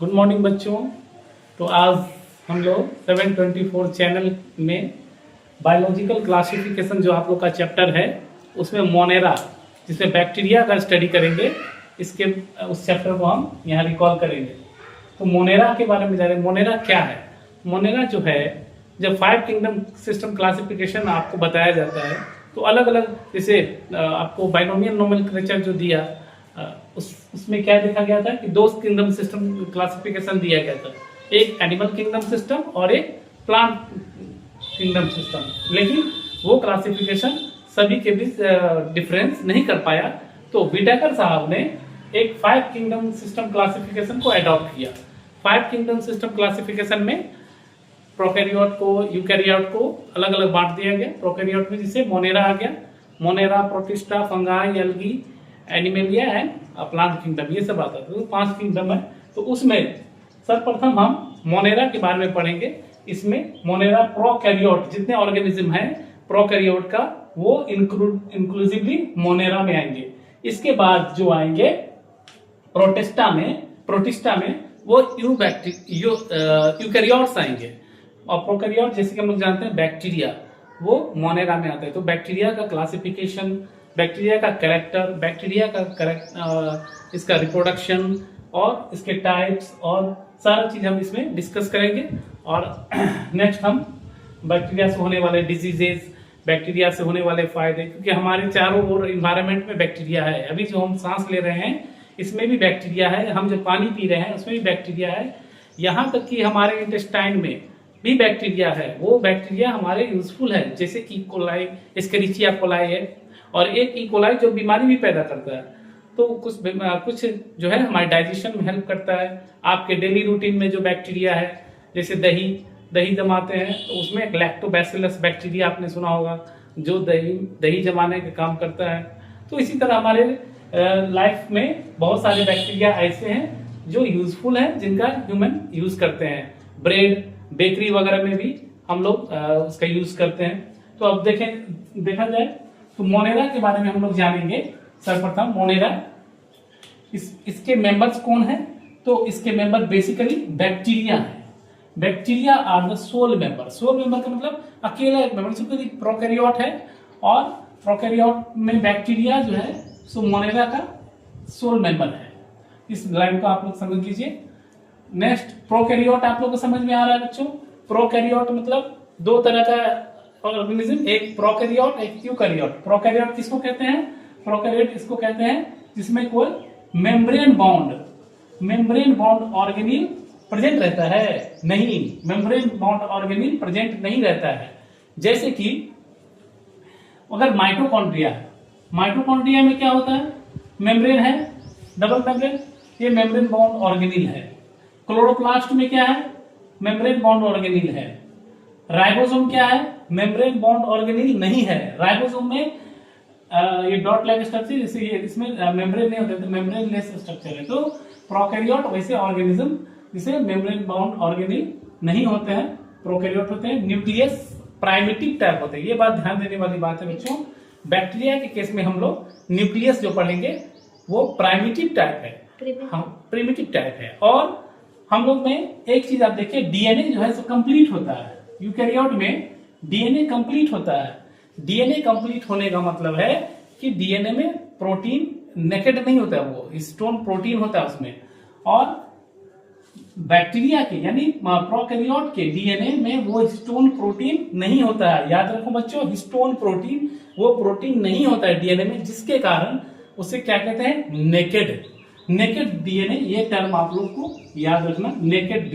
Good morning बच्चों। तो आज हम लोग 724 चैनल में बायोलॉजिकल क्लासिफिकेशन जो आप लोग का चैप्टर है उसमें मोनेरा जिसमें बैक्टीरिया का स्टडी करेंगे, इसके उस चैप्टर को हम यहाँ रिकॉल करेंगे। तो मोनेरा के बारे में जानें। मोनेरा क्या है? मोनेरा जो है, जब 5 किंगडम सिस्टम क्लासिफिकेशन आपको बताया जाता है तो अलग अलग, जैसे आपको बाइनोमियल नोमेनक्लेचर जो दिया उसमें क्या देखा गया था कि 2 किंगडम सिस्टम क्लासिफिकेशन दिया गया था, एक एनिमल किंगडम सिस्टम और एक प्लांट किंगडम सिस्टम। लेकिन वो क्लासिफिकेशन सभी के बीच डिफरेंस नहीं कर पाया, तो विटेकर साहब ने एक 5 किंगडम सिस्टम क्लासिफिकेशन को अडॉप्ट किया। 5 किंगडम सिस्टम क्लासिफिकेशन में प्रोकैरियोट को यूकैरियोट को अलग अलग बांट दिया गया। प्रोकैरियोट में जैसे मोनेरा आ गया, Monera, protista, fungi, algae, animalia and plant kingdom, ये सब आता है। तो 5 किंगडम है। तो उसमें सर्वप्रथम हम मोनेरा के बारे में पढ़ेंगे। इसमें मोनेरा प्रोकैरियोट जितने ऑर्गेनिज्म हैं प्रोकैरियोट का, वो इंक्लूसिवली मोनेरा में आएंगे। इसके बाद जो आएंगे प्रोटिस्टा में वो यूकैरियोट्स आएंगे। और प्रोकैरियोट जैसे कि हम लोग जानते हैं बैक्टीरिया, वो मोनेरा में आता है। तो बैक्टीरिया का क्लासिफिकेशन, बैक्टीरिया का कैरेक्टर, बैक्टीरिया का इसका रिप्रोडक्शन और इसके टाइप्स और सारा चीज हम इसमें डिस्कस करेंगे। और नेक्स्ट हम बैक्टीरिया से होने वाले डिजीजेस, बैक्टीरिया से होने वाले फायदे, क्योंकि हमारे चारों ओर इन्वायरमेंट में बैक्टीरिया है। अभी जो हम सांस ले रहे हैं इसमें भी बैक्टीरिया है, हम जो पानी पी रहे हैं उसमें भी बैक्टीरिया है, यहाँ तक कि हमारे इंटेस्टाइन में भी बैक्टीरिया है। वो बैक्टीरिया हमारे यूजफुल है, जैसे ई कोलाई, एस्केरिचिया कोलाई है, और एक ई कोलाई जो बीमारी भी पैदा करता है। तो कुछ जो है हमारे डाइजेशन में हेल्प करता है। आपके डेली रूटीन में जो बैक्टीरिया है, जैसे दही जमाते हैं तो उसमें एक लैक्टोबैसिलस बैक्टीरिया आपने सुना होगा, जो दही जमाने का काम करता है। तो इसी तरह हमारे लाइफ में बहुत सारे बैक्टीरिया ऐसे हैं जो यूजफुल हैं, जिनका ह्यूमन यूज करते हैं। ब्रेड, बेकरी वगैरह में भी हम लोग उसका यूज करते हैं। तो अब देखा जाए तो मोनेरा के बारे में हम लोग जानेंगे। सर्वप्रथम मोनेरा, इसके मेंबर्स कौन हैं? तो इसके मेंबर बेसिकली बैक्टीरिया हैं। Bacteria are the sole member. Sole member का मतलब अकेला एक मेंबर, क्योंकि प्रोकैरियोट है और प्रोकैरियोट में बैक्टीरिया जो है सो मोनेरा का सोल मेंबर है। इस लाइन को आप लोग समझ लीजिए। नेक्स्ट प्रोकैरियोट आप लोग को समझ में आ रहा है बच्चों? प्रोकैरियोट मतलब 2 तरह का ऑर्गेनिज्म, एक प्रोकैरियोट, एक यूकैरियोट। प्रोकैरियोट किसको कहते हैं? प्रोकैरियोट इसको कहते हैं जिसमें कोई मेम्ब्रेन बाउंड ऑर्गेनिल प्रेजेंट रहता है। नहीं, मेम्ब्रेन बाउंड ऑर्गेनिल प्रेजेंट नहीं रहता है। जैसे कि अगर माइटोकॉन्ड्रिया में क्या होता है? मेम्ब्रेन है, डबल मेम्ब्रेन, ये मेम्ब्रेन बाउंड ऑर्गेनिल है। क्लोरोप्लास्ट में क्या है? मेम्ब्रेन बाउंड ऑर्गेनिल है। राइबोसोम क्या है? मेम्ब्रेन बाउंड ऑर्गेनिल नहीं है। राइबोसोम में ये डॉट लाइक स्ट्रक्चर, जैसे ये इसमें मेम्ब्रेन नहीं होता, तो मेम्ब्रेन लेस स्ट्रक्चर है। तो प्रोकैरियोट वैसे ऑर्गेनिज्म जिसे मेम्ब्रेन बाउंड ऑर्गेनिल नहीं होते हैं, प्रोकैरियोट होते हैं। न्यूक्लियस प्राइमेटिव टाइप होते हैं। ये बात ध्यान देने वाली बात है बच्चों। बैक्टीरिया के केस में हम लोग न्यूक्लियस जो पढ़ेंगे वो प्राइमेटिव टाइप है, प्रिमिटिव टाइप है। और हम लोग में एक चीज आप देखिए, डीएनए जो है सो कंप्लीट होता है। यूकैरियोट में डीएनए कंप्लीट होता है। डीएनए कंप्लीट होने का मतलब है कि डीएनए में प्रोटीन नेकेड नहीं होता है, वो हिस्टोन प्रोटीन होता है उसमें। और बैक्टीरिया के यानी प्रोकैरियोट के डीएनए में वो हिस्टोन प्रोटीन नहीं होता है। याद रखो बच्चों, हिस्टोन प्रोटीन वो प्रोटीन नहीं होता है डीएनए में, जिसके कारण उसे क्या कहते हैं? Naked DNA. ये टर्म आप लोग को याद रखना, नेकेड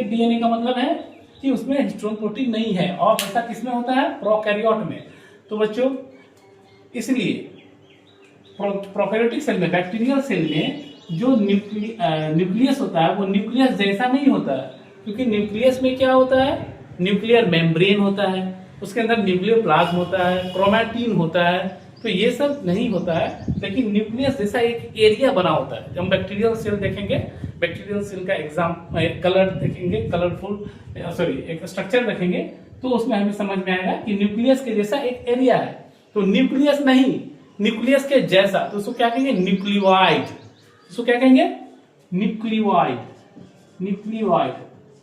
डीएनए का मतलब है कि उसमें हिस्टोन प्रोटीन नहीं है। और ऐसा किसमें होता है? प्रोकैरियोट में। तो बच्चों इसलिए प्रोकैरियोटिक सेल में, बैक्टीरियल सेल में जो न्यूक्लियस होता है वो न्यूक्लियस जैसा नहीं होता है, क्योंकि न्यूक्लियस में क्या होता है? न्यूक्लियर मेम्ब्रेन होता है, उसके अंदर न्यूक्लियोप्लाज्म होता है, क्रोमैटिन होता है। तो ये सब नहीं होता है, लेकिन न्यूक्लियस जैसा एक एरिया बना होता है। जब हम बैक्टीरियल सेल देखेंगे, बैक्टीरियल सेल का कलर देखेंगे, एक स्ट्रक्चर देखेंगे, तो उसमें हमें समझ में आएगा कि न्यूक्लियस के जैसा एक एरिया है। तो न्यूक्लियस नहीं, न्यूक्लियस के जैसा, तो उसको क्या कहेंगे? न्यूक्लियोइड। इसको क्या कहेंगे? न्यूक्लियोइड। न्यूक्लियोइड,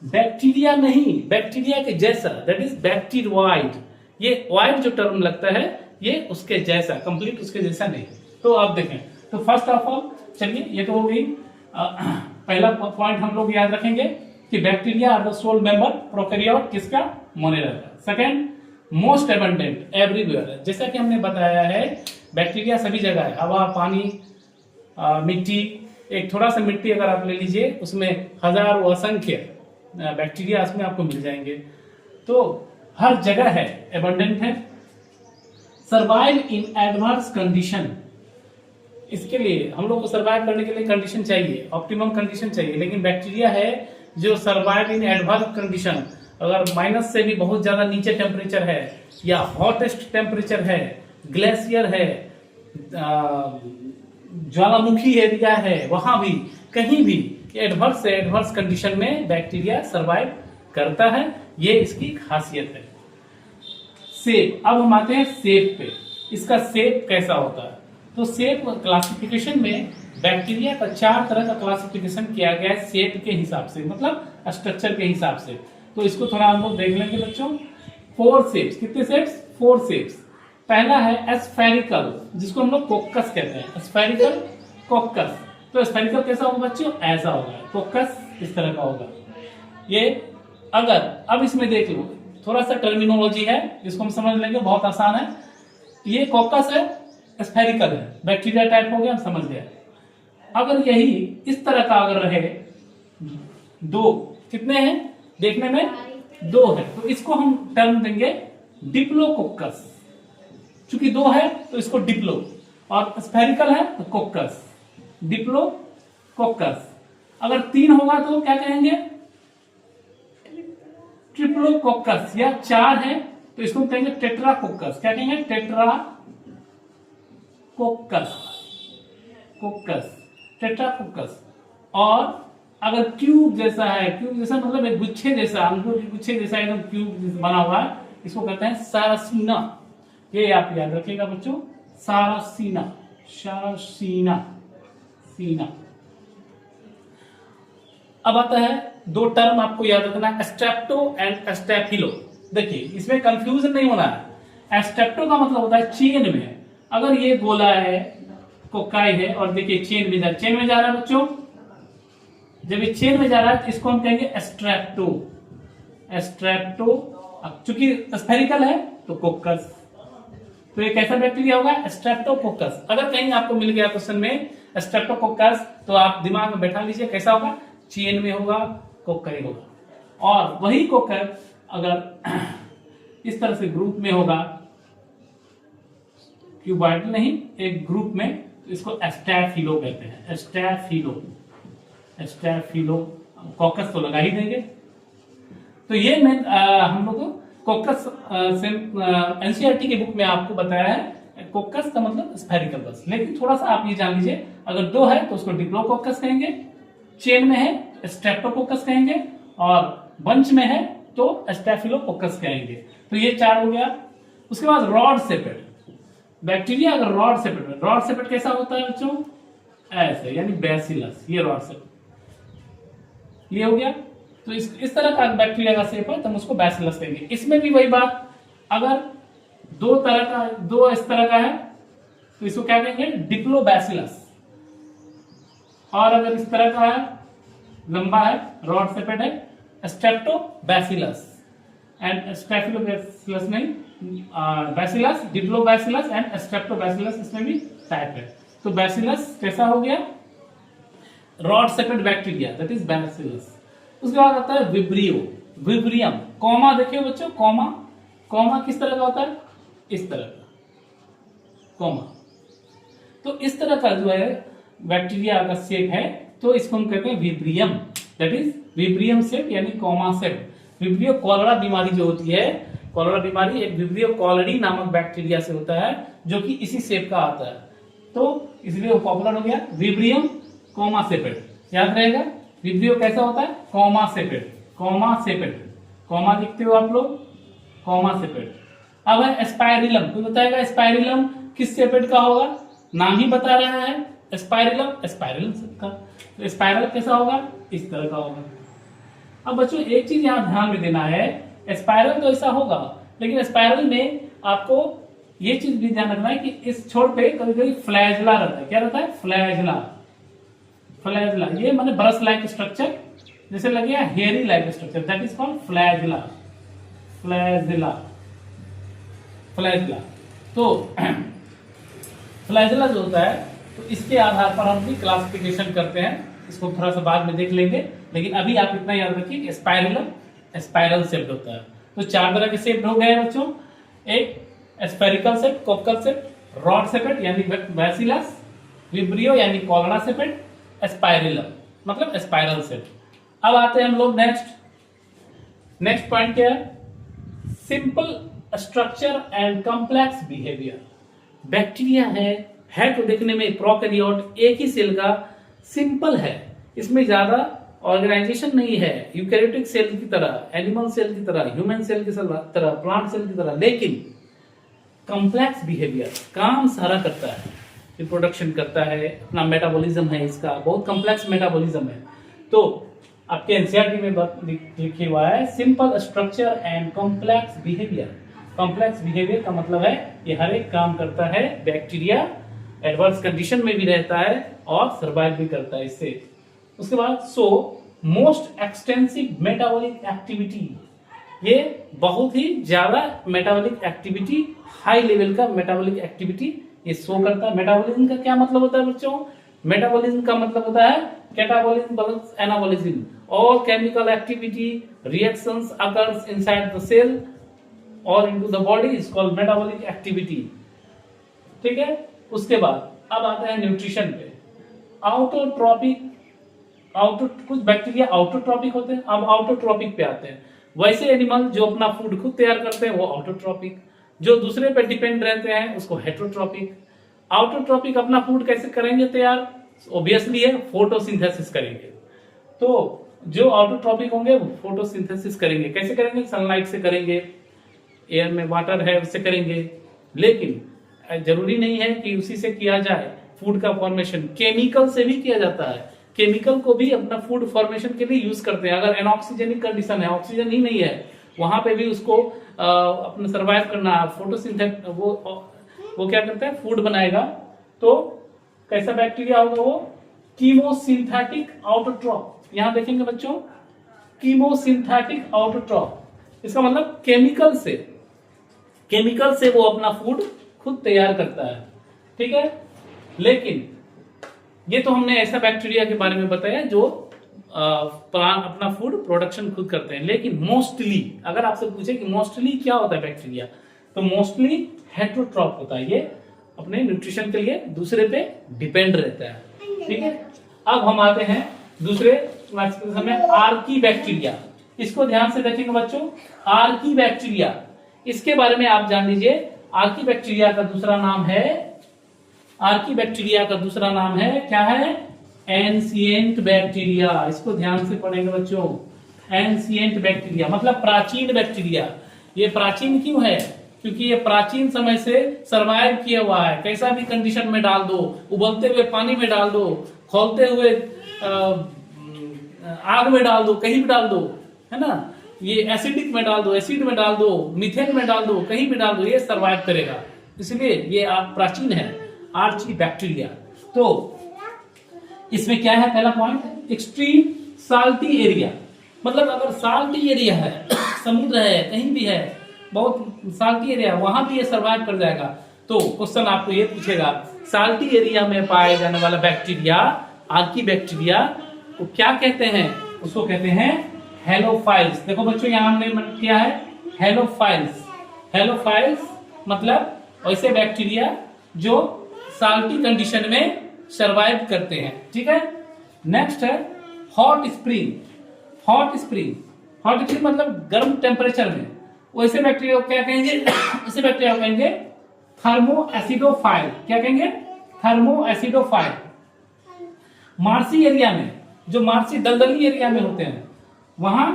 बैक्टीरिया नहीं, बैक्टीरिया के जैसा, दैट इज बैक्टीरियोइड। ये वाइड जो टर्म लगता है ये उसके जैसा, कंप्लीट उसके जैसा नहीं। तो आप देखें, तो फर्स्ट ऑफ ऑल चलिए ये तो हो गई पहला पॉइंट हम लोग याद रखेंगे कि bacteria are the sole member prokaryote किसका, मोनेरा का। सेकंड, मोस्ट एबंडेंट एवरीवेयर, जैसा कि हमने बताया है बैक्टीरिया सभी जगह है, हवा, पानी, मिट्टी। एक थोड़ा सा मिट्टी अगर आप ले लीजिए उसमें हजारों असंख्य बैक्टीरिया उसमें आपको मिल जाएंगे, तो हर जगह है, एबंडेंट है। सर्वाइव इन एडवर्स कंडीशन, इसके लिए हम लोग को सर्वाइव करने के लिए कंडीशन चाहिए, ऑप्टिमम कंडीशन चाहिए, लेकिन बैक्टीरिया है जो सर्वाइव इन एडवर्स कंडीशन। अगर माइनस से भी बहुत ज्यादा नीचे टेम्परेचर है या हॉटेस्ट टेम्परेचर है, ग्लेशियर है, ज्वालामुखी एरिया है, वहां भी कहीं भी एडवर्स से एडवर्स कंडीशन में बैक्टीरिया सरवाइव करता है, ये इसकी खासियत है। शेप, अब हम आते हैं शेप पे, इसका शेप कैसा होता है। तो शेप क्लासिफिकेशन में बैक्टीरिया का 4 तरह का क्लासिफिकेशन किया गया है शेप के हिसाब से, मतलब स्ट्रक्चर के हिसाब से। तो इसको थोड़ा हम लोग देख लेंगे बच्चों। 4 शेप्स, कितने शेप्स, 4 शेप्स। पहला है स्फेरिकल, जिसको हम लोग कोक्कस कहते हैं, स्फेरिकल कोक्कस। तो स्फेरिकल कैसा होगा बच्चों, ऐसा होगा, कोक्कस इस तरह का होगा ये। अगर अब इसमें देख लो, थोड़ा सा टर्मिनोलॉजी है जिसको हम समझ लेंगे, बहुत आसान है। ये कोक्कस है, स्फेरिकल है, बैक्टीरिया टाइप हो गया, हम समझ गए। अगर यही इस तरह का अगर रहे, 2, कितने हैं देखने में, 2 है, तो इसको हम टर्म देंगे डिप्लोकोक्कस। चूंकि 2 है तो इसको डिप्लो, और स्फेरिकल है तो कोक्कस, डिप्लोकोक्कस। अगर 3 होगा तो क्या कहेंगे, ट्रिप्लोकोक्कस, या 4 है तो इसको कहेंगे टेट्राकोक्कस। क्या कहेंगे, टेट्राकोक्कस, कोक्कस, टेट्राकोक्कस। और अगर क्यूब जैसा है, क्यूब जैसा मतलब एक गुच्छे जैसा, अंगूर के गुच्छे जैसा एकदम क्यूब बना हुआ है, इसको कहते हैं सारासीना। ये आप याद रखिएगा बच्चों, सारासीना, सारासीना, सीना। अब आता है 2 टर्म आपको याद रखना, स्ट्रेप्टो एंड स्टेफिलो। देखिए इसमें कंफ्यूजन नहीं होना है। स्ट्रेप्टो का मतलब होता है चेन में, अगर ये गोला है, कोकाई है, और देखिए चेन में जा रहा है बच्चों, जब ये चेन में जा रहा है तो इसको हम कहेंगे स्ट्रेप्टो, स्ट्रेप्टो। अब चूंकि स्फेरिकल है तो कोक्कस, तो ये कैसा बैक्टीरिया होगा, स्ट्रेप्टोकोक्कस। अगर कहीं आपको मिल गया क्वेश्चन में स्ट्रेप्टोकोक्कस, तो आप दिमाग में बैठा लीजिए कैसा होगा, चेन में होगा, कोक्करी होगा। और वही कोक्कर अगर इस तरह से ग्रुप में होगा, क्यूबॉइड नहीं, एक ग्रुप में, इसको स्टैफिलो कहते हैं, स्टैफिलो, स्टैफिलो। कोक्कस तो लगा ही देंगे। तो ये मैं हम लोग को कोक्कस से एनसीईआरटी की बुक में आपको बताया है, कोक्कस का मतलब स्फेरिकल बस। लेकिन थोड़ा सा आप ये जान लीजिए, अगर 2 है तो उसको डिप्लोकोक्कस कहेंगे, चेन में है स्ट्रेप्टोकोक्कस कहेंगे, और बंच में है तो स्टेफिलोकोक्कस कहेंगे। तो ये 4 हो गया। उसके बाद रॉड सेपेट बैक्टीरिया, अगर रॉड सेपेट कैसा होता है बच्चों, ऐसे, यानी बैसिलस, ये रॉड सेपेट, ये हो गया। तो इस तरह का बैक्टीरिया का शेप है तो हम उसको बैसिलस कहेंगे। इसमें भी वही बात, अगर 2 इस तरह का है तो इसको क्या कहेंगे, डिप्लोबैसिलस। और अगर इस तरह का है, लंबा है, रॉड सेपेट है, स्ट्रेप्टोबैसिलस एंड स्टेफिलोबैसिलस नहीं, बैसिलस, डिप्लोबैसिलस एंड स्ट्रेप्टोबैसिलस, इसमें भी टाइप है। तो बैसिलस कैसा हो गया, rod shaped bacteria, that is bacillus. उसके बाद आता है विब्रियो, विब्रियम। कॉमा देखिए बच्चों, कॉमा किस तरह का होता है, इस तरह का कॉमा। तो इस तरह का जो है बैक्टीरिया का शेप है, तो इसको हम कहते हैं विब्रियम, दैट इज विब्रियम शेप, यानी कॉमा शेप। विब्रियो कॉलरा बीमारी जो होती है, कॉलरा बीमारी एक विब्रियो कॉलरी नामक बैक्टीरिया से होता है, जो कि इसी शेप का आता है, तो इसलिए वो पॉपुलर हो गया, विब्रियम कॉमा सेपेट। याद रहेगा, विब्रियो कैसा होता है, कॉमा सेपेट, कॉमा सेपेट, कॉमा लिखते हो आप लोग, कॉमा सेपेट। अब है स्पाइरिलम, कोई बताएगा स्पाइरिलम किस सेपेट का होगा, नाम ही बता रहा है स्पाइरिलम, स्पाइरल का। तो स्पाइरल कैसा होगा, इस तरह का होगा। अब बच्चों एक चीज यहाँ ध्यान में देना है, स्पाइरल तो ऐसा होगा, लेकिन स्पाइरल में आपको ये चीज भी ध्यान रखना है कि इस छोर पे कभी कभी फ्लैजला रहता है। क्या रहता है? फ्लैजला। फ्लैजला ये माने ब्रश लाइक स्ट्रक्चर, जैसे लगे hairy like structure, that is called flagella. Flagella, flagella. तो फ्लैजला जो होता है, तो इसके आधार पर हम भी क्लासिफिकेशन करते हैं, इसको थोड़ा सा बाद में देख लेंगे, लेकिन अभी आप इतना याद रखिए स्पाइरल, स्पाइरल शेप्ड होता है। तो चार तरह के शेप्ड हो गए बच्चों, एक spherical shape, coccal shape, rod shaped यानी बैसिलस, विब्रियो यानी कॉलरा शेपेड, स्पाइरलम मतलब स्पाइरल शेप। अब आते हैं हम लोग नेक्स्ट पॉइंट क्या है? Simple structure and complex behaviour. Bacteria है तो देखने में प्रोकैरियोट एक ही सेल का, सिंपल है, इसमें ज्यादा ऑर्गेनाइजेशन नहीं है, यूकैरियोटिक सेल की तरह, एनिमल सेल की तरह, ह्यूमन सेल की तरह, प्लांट सेल की तरह, लेकिन कॉम्प्लेक्स बिहेवियर, काम सारा करता है, रिप्रोडक्शन करता है, अपना मेटाबॉलिज्म है, इसका बहुत कॉम्प्लेक्स मेटाबॉलिज्म है। तो आपके एनसीईआरटी में लिखे हुआ है simple structure and complex behaviour. Complex behaviour का मतलब है ये हर एक काम करता है, बैक्टीरिया एडवर्स कंडीशन में भी रहता है और सर्वाइव भी करता है इससे। उसके बाद so most extensive metabolic activity, ये बहुत ही ज्यादा मेटाबॉलिक एक्टिविटी, हाई लेवल का मेटाबॉलिक एक्टिविटी ये शो करता है। मेटाबॉलिज्म का क्या मतलब होता है बच्चों? मेटाबॉलिज्म का मतलब होता है catabolism plus anabolism, all chemical activity reactions occurs inside the cell और into the body is called metabolic activity. ठीक है, उसके बाद अब आता है न्यूट्रिशन पे। आउटोट्रॉपिक, कुछ बैक्टीरिया आउटोट्रॉपिक होते हैं, अब आउटोट्रॉपिक पे आते हैं। वैसे एनिमल जो अपना फूड खुद तैयार करते हैं वो आउटोट्रॉपिक, जो दूसरे पे डिपेंड रहते हैं उसको हेटरोट्रॉपिक। आउटोट्रॉपिक अपना फूड कैसे करेंगे तैयार? ऑब्वियसली है फोटोसिंथेसिस करेंगे। तो जो ऑटोट्रॉपिक होंगे वो फोटोसिंथेसिस करेंगे। कैसे करेंगे? सनलाइट से करेंगे, एयर में वाटर है उससे करेंगे, लेकिन जरूरी नहीं है कि उसी से किया जाए। फूड का फॉर्मेशन केमिकल से भी किया जाता है, केमिकल को भी अपना फूड फॉर्मेशन के लिए यूज करते हैं। अगर एनऑक्सीजनिक कंडीशन है, ऑक्सीजन ही नहीं है, वहां पे भी उसको अपना सर्वाइव करना है, फोटोसिंथेट वो क्या करता है? फूड बनाएगा। तो कैसा बैक्टीरिया होगा वो? कीमोसिंथेटिक आउटोट्रॉप। यहां देखेंगे बच्चों, कीमोसिंथेटिक आउटोट्रॉप, इसका मतलब केमिकल से वो अपना फूड खुद तैयार करता है। ठीक है, लेकिन ये तो हमने ऐसा बैक्टीरिया के बारे में बताया जो अपना फूड प्रोडक्शन खुद करते हैं। लेकिन मोस्टली अगर आपसे पूछे कि मोस्टली क्या होता है बैक्टीरिया, तो मोस्टली हेटरोट्रॉप होता है, ये अपने न्यूट्रिशन के लिए दूसरे पे डिपेंड रहता है। ठीक है, अब हम आते हैं दूसरे क्लासिफिकेशन में, आर्की बैक्टीरिया। इसको ध्यान से देखेंगे बच्चों, आर्की बैक्टीरिया, इसके बारे में आप जान लीजिए। आर्की बैक्टीरिया का दूसरा नाम है, आर्की बैक्टीरिया का दूसरा नाम है क्या है? Ancient bacteria. इसको ध्यान से पढ़ेंगे बच्चों, एंशिएंट बैक्टीरिया मतलब प्राचीन बैक्टीरिया। ये प्राचीन क्यों है? क्योंकि ये प्राचीन समय से सर्वाइव किया हुआ है। कैसा भी कंडीशन में डाल दो, उबलते हुए पानी में डाल दो, खौलते हुए आग में डाल दो, कहीं भी डाल दो, है ना, ये एसिडिक में डाल दो, एसिड में डाल दो, मीथेन में डाल दो, कहीं भी डाल दो, ये सर्वाइव करेगा। इसलिए ये प्राचीन है, आर्ची बैक्टीरिया। तो इसमें क्या है? पहला पॉइंट, एक्सट्रीम साल्टी एरिया, मतलब अगर साल्टी एरिया है, समुद्र है, कहीं भी है, बहुत साल्टी एरिया, वहां भी ये सर्वाइव कर जाएगा। तो क्वेश्चन आपको ये पूछेगा, साल्टी एरिया में पाए जाने वाला बैक्टीरिया, आर्की बैक्टीरिया को क्या कहते हैं? उसको कहते हैं हेलोफाइल्स। देखो बच्चों, यहां हमने किया है हेलोफाइल्स। हेलोफाइल्स मतलब ऐसे बैक्टीरिया जो साल्टी कंडीशन में सर्वाइव करते हैं। ठीक है, नेक्स्ट है हॉट स्प्रिंग। हॉट स्प्रिंग मतलब गर्म टेम्परेचर में, वैसे बैक्टीरिया को क्या कहेंगे? ऐसे बैक्टीरिया को कहेंगे थर्मोएसिडोफाइल। क्या कहेंगे? थर्मोएसिडोफाइल। मार्सी एरिया में, जो मार्सी दलदली एरिया में होते हैं, वहां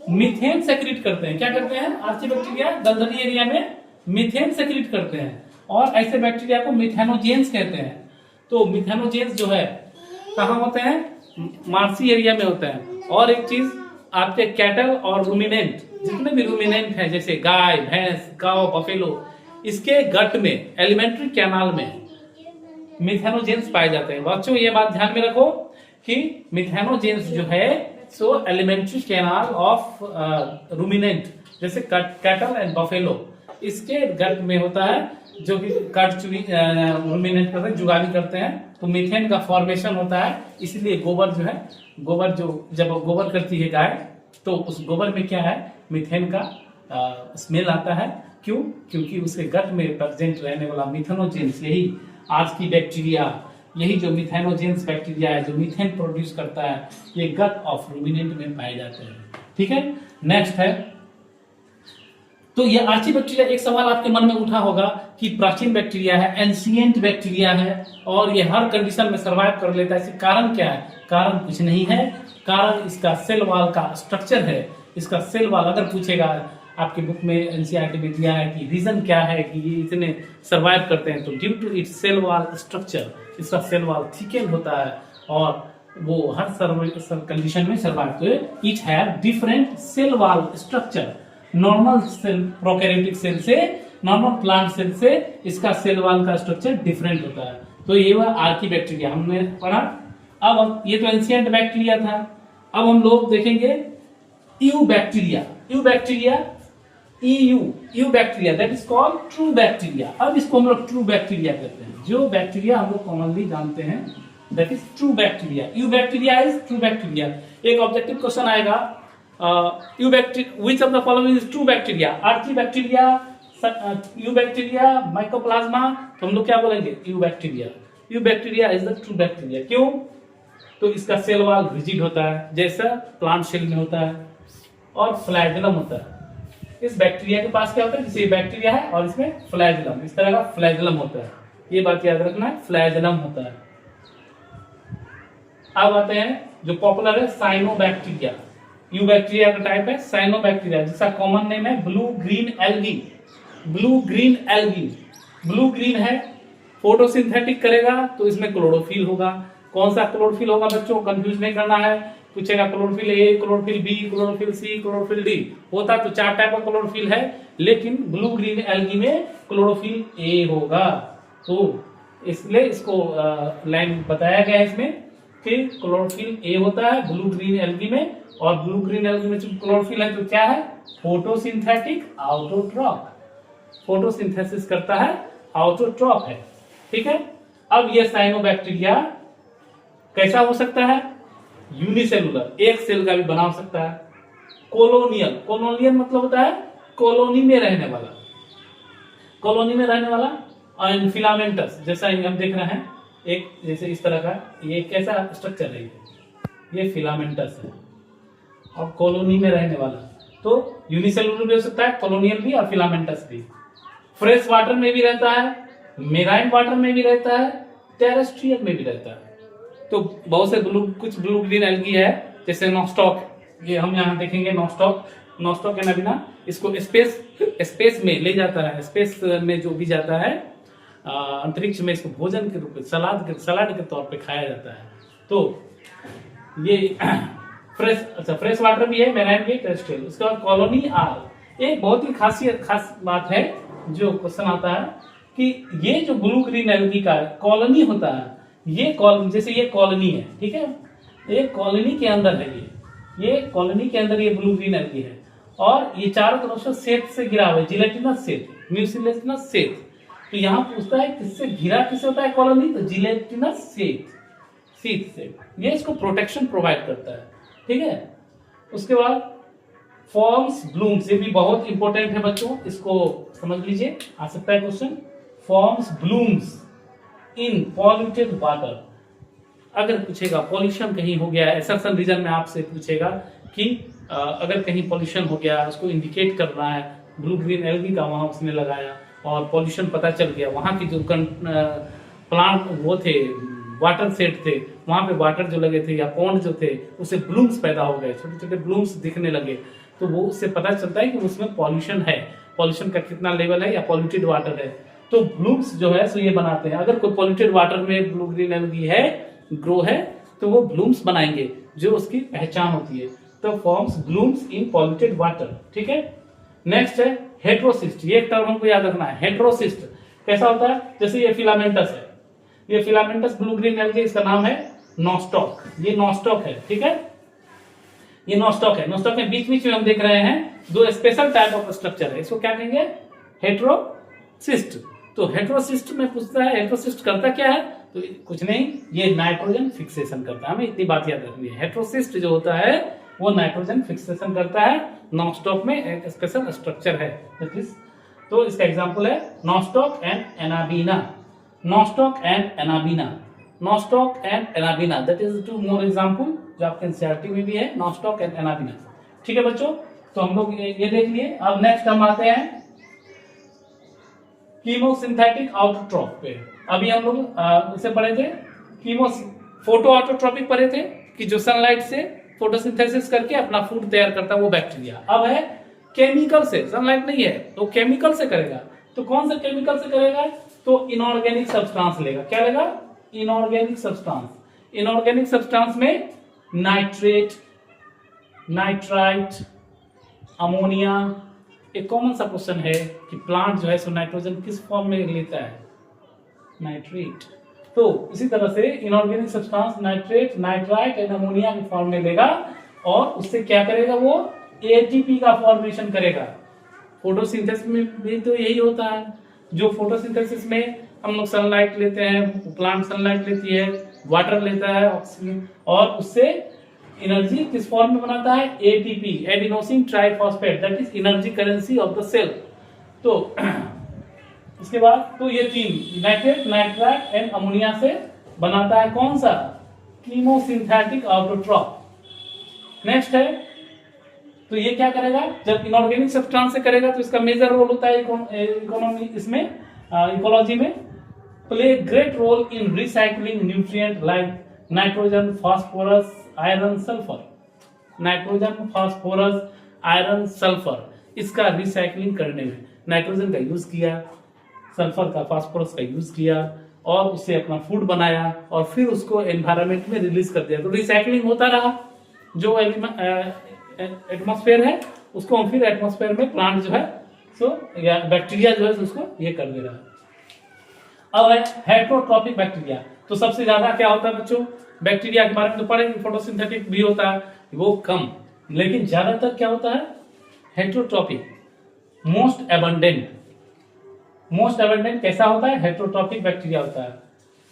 मीथेन सेक्रेट करते हैं। क्या करते हैं? आर्ची बैक्टीरिया दलदली एरिया में मीथेन सेक्रेट करते हैं, और ऐसे बैक्टीरिया को मिथेनोजेंस कहते हैं। तो मिथेनोजेंस जो है कहाँ होते हैं? मार्सी एरिया में होते हैं। और एक चीज, आपके कैटल और रूमिनेंट, जितने भी रूमिनेंट हैं जैसे गाय, भैंस, काऊ, बफेलो, इसके गट में एलिमेंट्री कैनाल में मिथेनोजेंस पाए जाते हैं। बच्चों ये बात ध्यान में रखो कि मिथेनोजेंस जो है सो एलिमेंट्री कैनाल ऑफ रूमिनेंट जैसे कैटल एंड बफेलो, इसके गट में होता है, जो कि काट चुगी रूमिनेट करते हैं, जुगाली करते हैं, तो मीथेन का फॉर्मेशन होता है। इसलिए गोबर जो है, गोबर जो जब गोबर करती है गाय, तो उस गोबर में क्या है, मीथेन का स्मेल आता है। क्यों? क्योंकि उसके गट में प्रेजेंट रहने वाला मिथेनोजेंस, यही आज की बैक्टीरिया, यही जो मिथेनोजेंस बैक्टीरिया है जो मीथेन प्रोड्यूस करता है, ये गट ऑफ रूमिनेंट में पाए जाते हैं। ठीक है, नेक्स्ट है, तो ये आर्ची बैक्टीरिया, एक सवाल आपके मन में उठा होगा कि प्राचीन बैक्टीरिया है, एंशिएंट बैक्टीरिया है और ये हर कंडीशन में सरवाइव कर लेता है, इसका कारण क्या है? कारण कुछ नहीं है, कारण इसका सेल वॉल का स्ट्रक्चर है। इसका सेल वॉल अगर पूछेगा, आपकी बुक में एनसीईआरटी में दिया है कि रीजन क्या है कि ये इतने सरवाइव करते हैं, तो due to its cell wall structure, इसका सेल वॉल थिकन होता है और वो हर कंडीशन में सरवाइव। तो it have different cell wall structure. Normal cell, prokaryotic cell से, नॉर्मल प्लांट सेल से इसका सेल वॉल का स्ट्रक्चर डिफरेंट होता है। तो ये वह आर्की बैक्टीरिया हमने पढ़ा। अब ये तो एंशिएंट बैक्टीरिया था। अब हम लोग देखेंगे you bacteria. You bacteria, you bacteria, that is called true bacteria. अब इसको हम लोग ट्रू बैक्टीरिया कहते हैं। जो बैक्टीरिया हम लोग कॉमनली जानते हैं, that is true bacteria. You bacteria is true bacteria. एक ऑब्जेक्टिव क्वेश्चन आएगा, which of the following is true bacteria? Archibacteria, Eubacteria, Mycoplasma, तो हम लोग क्या बोलेंगे? Eubacteria. Eubacteria is the true bacteria. क्यों? तो इसका सेल वॉल रिजिड होता है जैसा प्लांट सेल में होता है और फ्लैजेलम होता है। इस बैक्टीरिया के पास क्या होता है? जैसे बैक्टीरिया है और इसमें फ्लैजेलम, इस तरह का फ्लैजेलम होता है। ये बात याद रखना है, फ्लैजेलम होता है। अब आते हैं जो पॉपुलर है, साइनोबैक्टीरिया। यू बैक्टीरिया का टाइप है साइनोबैक्टीरिया, जिसका कॉमन नेम है blue green algae. Blue green algae, blue green है, फोटोसिंथेटिक करेगा तो इसमें क्लोरोफिल होगा। कौन सा क्लोरोफिल होगा बच्चों? कंफ्यूज नहीं करना है, पूछेगा chlorophyll A, chlorophyll B, chlorophyll C, chlorophyll D. होता तो 4 टाइप का क्लोरोफिल है, लेकिन ब्लू ग्रीन एल्गी में क्लोरोफिल ए होगा। तो इसलिए इसको लाइन बताया गया है इसमें कि क्लोरोफिल ए होता है ब्लू ग्रीन एल्गी में, और ब्लू ग्रीन एल्गी में जो क्लोरोफिल है तो क्या है? फोटोसिंथेटिक ऑटोट्रॉफ, फोटोसिंथेसिस करता है, ऑटोट्रॉफ है। ठीक है। अब ये साइनोबैक्टीरिया कैसा हो सकता है? यूनिसेलुलर, एक सेल का भी बना हो सकता है। कोलोनियल, कोलोनियल मतलब होता है कॉलोनी में रहने वाला, कॉलोनी में रहने वाला। और फिलामेंटस, जैसा हम देख रहे हैं एक, जैसे इस तरह का, ये कैसा स्ट्रक्चर है? ये फिलामेंटस है और कॉलोनी में रहने वाला। तो यूनिसेलुलर भी हो सकता है, कॉलोनियल भी और फिलामेंटस भी। फ्रेश वाटर में भी रहता है, मेराइन वाटर में भी रहता है, टेरेस्ट्रियल में भी रहता है। तो बहुत से कुछ ब्लू ग्रीन एल्गी है, जैसे नॉस्टॉक, ये हम यहाँ देखेंगे नॉस्टॉक। नॉस्टॉक है ना, बिना इसको स्पेस में ले जाता है, स्पेस में जो भी जाता है अंतरिक्ष में, इसको भोजन के रूप में सलाद के तौर पे खाया जाता है। तो ये फ्रेश वाटर भी है, मेराइन भी, टेरेस्ट्रियल। उसके बाद कॉलोनी आर, एक बहुत ही खास बात है जो क्वेश्चन आता है कि ये जो ब्लू ग्रीन एल्गी का कॉलोनी होता है, ये जैसे ये कॉलोनी है, ठीक है, ये कॉलोनी के अंदर है, ये कॉलोनी के अंदर ये ब्लू ग्रीन एल्गी है और ये चारों तरफ से सेट से घिरा हुआ है, जिलेटिनस सेट, म्यूसिलेटिनस सेट। तो यहाँ पूछता है किससे घिरा, किससे होता है कॉलोनी? तो जिलेटिनस सेट, सीट से। ये इसको प्रोटेक्शन प्रोवाइड करता है। ठीक है। उसके बाद फॉर्म्स ब्लूम्स, ये भी बहुत इंपॉर्टेंट है बच्चों, इसको समझ लीजिए, आ सकता है question. Forms blooms in polluted water. अगर पूछेगा पॉल्यूशन कहीं हो गया, एसर्शन रीजन में आपसे पूछेगा कि अगर कहीं पॉल्यूशन हो गया, उसको इंडिकेट करना है। ब्लू ग्रीन एल्गी का वहां उसने लगाया और पॉल्यूशन पता चल गया, वहां की जो प्लांट वो थे, वाटर सेट थे, वहां पे वाटर जो लगे थे या पॉन्ड जो थे, उससे ब्लूम्स पैदा हो गए, छोटे छोटे ब्लूम्स दिखने लगे। तो वो उससे पता चलता है कि उसमें पॉल्यूशन है, पॉल्यूशन का कितना लेवल है या पॉल्यूटेड वाटर है। तो ब्लूम्स जो है सो ये बनाते हैं। अगर कोई पॉल्यूटेड वाटर में ब्लू ग्रीन एल्गी है, ग्रो है, तो वो ब्लूम्स बनाएंगे, जो उसकी पहचान होती है। तो फॉर्म्स ग्लूम्स इन पॉल्यूटेड वाटर। ठीक है, नेक्स्ट है हेट्रोसिस्ट। ये एक टर्म हमको याद रखना है, हेट्रोसिस्ट कैसा होता है, जैसे ये फिलामेंटस है, ये फिलामेंटस ब्लू ग्रीन एल्गे, इसका नाम है नॉस्टॉक, ये नॉस्टॉक है। ठीक है, ये नॉस्टॉक है। नॉस्टॉक में बीच बीच में हम देख रहे हैं दो स्पेशल टाइप ऑफ स्ट्रक्चर है, इसको क्या कहेंगे, हेट्रोसिस्ट। तो हेट्रोसिस्ट में पूछता है हेट्रोसिस्ट करता क्या है, तो कुछ नहीं, ये नाइट्रोजन फिक्सेशन करता है, हमें इतनी बात याद रखनी है। हेट्रोसिस्ट जो होता है वो नाइट्रोजन फिक्सेशन करता है, नॉस्टॉक में एक स्पेशल स्ट्रक्चर है। तो इसका एग्जांपल है Nostoc and Anabaena, Nostoc and Anabaena, Nostoc and Anabaena, that is two more example जो आपके एनसीईआरटी में भी है, नॉस्टॉक एंड एनाबीना। ठीक है बच्चों, तो हम लोग ये देख लिए। अब नेक्स्ट हम आते हैं कीमोसिंथेटिक ऑटोट्रॉप पे। अभी हम लोग इसे पढ़े थे, फोटो ऑटोट्रॉपिक पढ़े थे कि जो सनलाइट से फोटोसिंथेसिस करके अपना फूड तैयार करता है वो बैक्टीरिया। अब है केमिकल से, सनलाइट नहीं है तो केमिकल से करेगा। तो कौन सा केमिकल से करेगा, तो इनऑर्गेनिक सब्सटेंस लेगा। क्या लेगा, इनऑर्गेनिक सब्सटेंस। इनऑर्गेनिक सब्सटेंस में नाइट्रेट, नाइट्राइट, अमोनिया। एक कॉमन सा क्वेश्चन है कि प्लांट जो है सो नाइट्रोजन किस फॉर्म में लेता है, नाइट्रेट। तो इसी तरह से inorganic substance nitrate, nitrite and ammonia के फॉर्म में लेगा और उससे क्या करेगा, वो एटीपी का फॉर्मेशन करेगा। फोटोसिंथेसिस में भी तो यही होता है, जो फोटोसिंथेसिस में हम लोग सनलाइट लेते हैं, प्लांट सनलाइट लेती है, वाटर लेता है, ऑक्सीजन, और उससे एनर्जी किस फॉर्म में बनाता है, ATP, adenosine triphosphate, that is energy currency of the cell. तो इसके बाद तो ये तीन नाइट्रेट, नाइट्राइट एंड अमोनिया से बनाता है कौन सा, कीमोसिंथेटिक ऑटोट्रॉप। नेक्स्ट है, तो ये क्या करेगा, जब इनऑर्गेनिक सब्सटेंस से करेगा तो इसका मेजर रोल होता है इकोनॉमी, इसमें इकोलॉजी में, play great role in recycling nutrient like nitrogen, phosphorus, iron, sulphur. Nitrogen, phosphorus, iron, sulphur, इसका रिसाइकलिंग करने में नाइट्रोजन का यूज किया, सल्फर का, फास्फोरस का यूज किया और उससे अपना फूड बनाया और फिर उसको एनवायरनमेंट में रिलीज कर दिया। तो रिसाइकलिंग होता रहा, जो एटमॉस्फेयर है उसको हम फिर एटमॉस्फेयर में प्लांट जो है सो या बैक्टीरिया जो है उसको ये कर दे रहा है। अब है हेट्रोट्रॉपिक बैक्टीरिया। तो सबसे ज्यादा क्या होता है बच्चों, बैक्टीरिया के बारे में तो पढ़ेंगे, फोटोसिंथेटिक भी होता है वो कम, लेकिन ज्यादातर क्या होता है, heterotrophic, most abundant. Most abundant कैसा होता है, हेट्रोट्रॉपिक बैक्टीरिया होता है।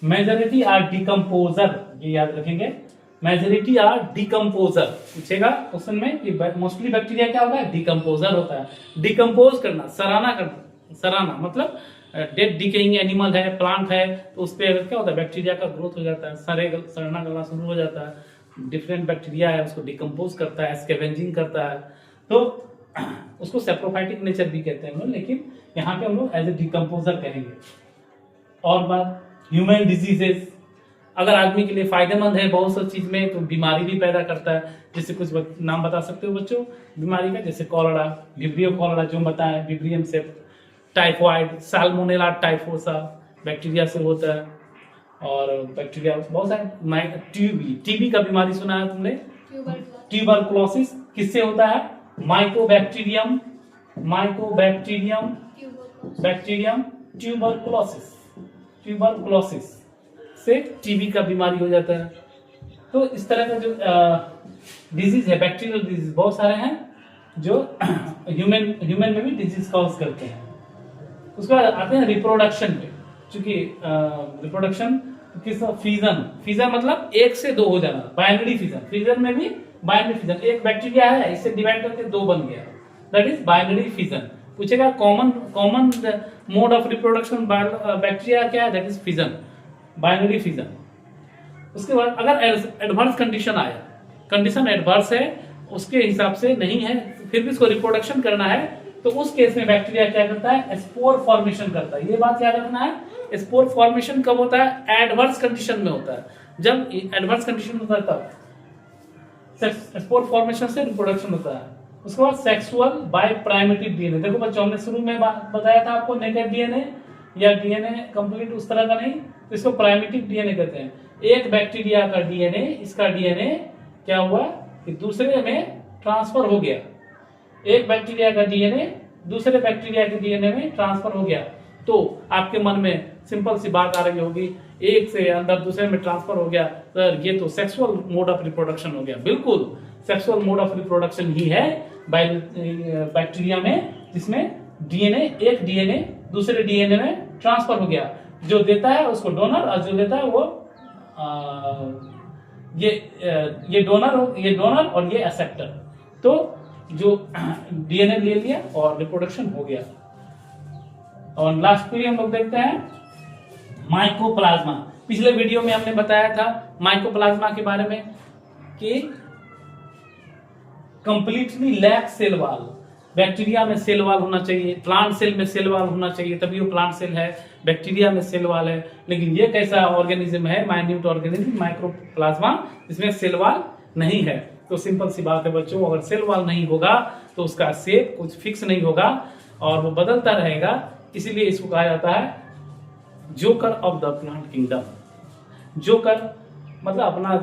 मेजॉरिटी आर डिकम्पोजर, ये याद रखेंगे, मेजॉरिटी आर डिकम्पोजर। पूछेगा क्वेश्चन में कि मोस्टली बैक्टीरिया क्या होता है, डिकम्पोजर होता है। डिकम्पोज करना, सराहना करना, सराहना मतलब डेड डिकेइंग एनिमल है, प्लांट है, तो उस पर क्या होता है, बैक्टीरिया का ग्रोथ हो जाता है, सड़ना गलना शुरू हो जाता है। डिफरेंट बैक्टीरिया है उसको डिकम्पोज करता है, स्कैवेंजिंग करता है, तो उसको सेप्रोफाइटिक नेचर भी कहते हैं हम लोग, लेकिन यहाँ पे हम लोग एज ए डिकम्पोजर कहेंगे। और बात ह्यूमन डिजीजेस, अगर आदमी के लिए फायदेमंद है बहुत सी चीज में, तो बीमारी भी पैदा करता है। जैसे कुछ नाम बता सकते हो बच्चों बीमारी का, जैसे कॉलरा, विब्रियो कॉलरा जो बताया, विब्रियम से, टाइफॉइड, साल्मोनेला टाइफोसा बैक्टीरिया से होता है, और बैक्टीरिया बहुत सारे, टीबी का बीमारी सुना है तुमने, ट्यूबरकुलोसिस किससे होता है, माइकोबैक्टीरियम, बैक्टीरियम ट्यूबरकुलोसिस, ट्यूबरकुलोसिस से टीबी का बीमारी हो जाता है। तो इस तरह का जो डिजीज है, बैक्टीरियल डिजीज बहुत सारे हैं जो ह्यूमन में भी डिजीज कॉज करते हैं। उसके बाद आते हैं रिप्रोडक्शन पे, क्योंकि रिप्रोडक्शन किस, फिजन मतलब एक से दो हो जाना, बाइनरी फिजन। फिजन में भी बाइनरी फिजन, एक बैक्टीरिया है इससे डिवाइड करके दो बन गया, दैट इज बाइनरी फिजन। पूछेगा common mode of reproduction bacteria क्या है, that is fission, binary fission. उसके बाद अगर एडवर्स कंडीशन आया, कंडीशन एडवर्स है, उसके हिसाब से नहीं है, फिर भी इसको रिप्रोडक्शन करना है, तो उस केस में बैक्टीरिया क्या करता है, स्पोर फॉर्मेशन करता है। ये बात याद रखना है, स्पोर फॉर्मेशन कब होता है, एडवर्स कंडीशन में होता है। जब एडवर्स कंडीशन होता है तब स्पोर फॉर्मेशन से रिप्रोडक्शन होता है। उसके बाद सेक्सुअल बाय प्राइमेटिव डीएनए। देखो बच्चों, हमने शुरू में बताया था आपको, नेकेड डीएनए या डीएनए कंप्लीट उस तरह का नहीं, तो इसको प्राइमेटिव डीएनए कहते हैं। एक बैक्टीरिया का डीएनए, इसका डीएनए क्या हुआ कि दूसरे में ट्रांसफर हो गया, एक बैक्टीरिया का डीएनए दूसरे बैक्टीरिया के डीएनए में ट्रांसफर हो गया, तो आपके मन में सिंपल सी बात आ रही होगी, एक से अंदर दूसरे में ट्रांसफर हो गया, सर ये तो सेक्सुअल मोड ऑफ रिप्रोडक्शन हो गया। बिल्कुल सेक्सुअल मोड ऑफ रिप्रोडक्शन ही है बैक्टीरिया में, जिसमें डीएनए, एक डीएनए दूसरे डीएनए में ट्रांसफर हो गया। जो देता है उसको डोनर, और जो लेता है वो ये डोनर और ये एक्सेप्टर। तो जो डीएनए ले लिया और रिप्रोडक्शन हो गया। और लास्ट पे हम लोग देखते हैं माइकोप्लाज्मा। पिछले वीडियो में हमने बताया था माइकोप्लाज्मा के बारे में कि completely lack cell wall, bacteria में सेल वाल होना चाहिए, प्लांट सेल में सेल वाल होना चाहिए, तभी वो प्लांट सेल है। बैक्टीरिया में सेल वाल है, लेकिन ये कैसा ऑर्गेनिज्म है, माइन्यूट ऑर्गेनिज्म माइकोप्लाज्मा, इसमें सेल वाल नहीं है। तो सिंपल सी बात है बच्चों, अगर सेल वाल नहीं होगा तो उसका शेप कुछ फिक्स नहीं होगा और वो बदलता रहेगा। इसीलिए इसको कहा जाता है joker of the plant kingdom. Joker मतलब अपना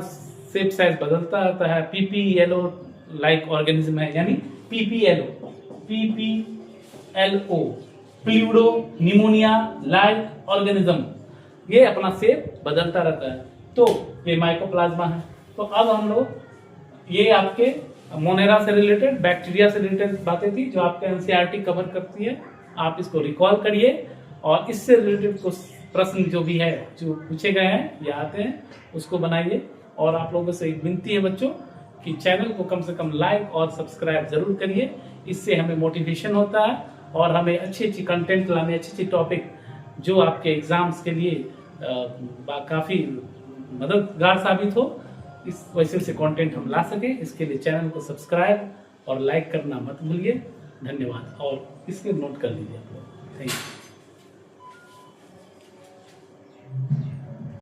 शेप साइज बदलता रहता है। पीपीएलओ लाइक ऑर्गेनिज्म है, यानी पीपीएलओ प्लूडो निमोनिया लाइक ऑर्गेनिज्म, ये अपना शेप बदलता रहता है। तो ये माइकोप्लाज्मा है। तो अब हम लोग, ये आपके मोनेरा से रिलेटेड, बैक्टीरिया से रिलेटेड बातें थी जो आपके एनसीईआरटी कवर करती है। आप इसको रिकॉल करिए और इससे रिलेटेड कुछ प्रश्न जो भी है, जो पूछे गए हैं या आते हैं, उसको बनाइए। और आप लोगों से एक विनती है बच्चों कि चैनल को कम से कम लाइक और सब्सक्राइब जरूर करिए। इससे हमें मोटिवेशन होता है और हमें अच्छी कंटेंट लाने, अच्छी टॉपिक जो आपके एग्जाम्स के लिए काफ़ी मददगार साबित हो, इस वजह से कंटेंट हम ला सके। इसके लिए चैनल को सब्सक्राइब और लाइक करना मत भूलिए। धन्यवाद। और इसके नोट कर लीजिए आप लोग। Thank you.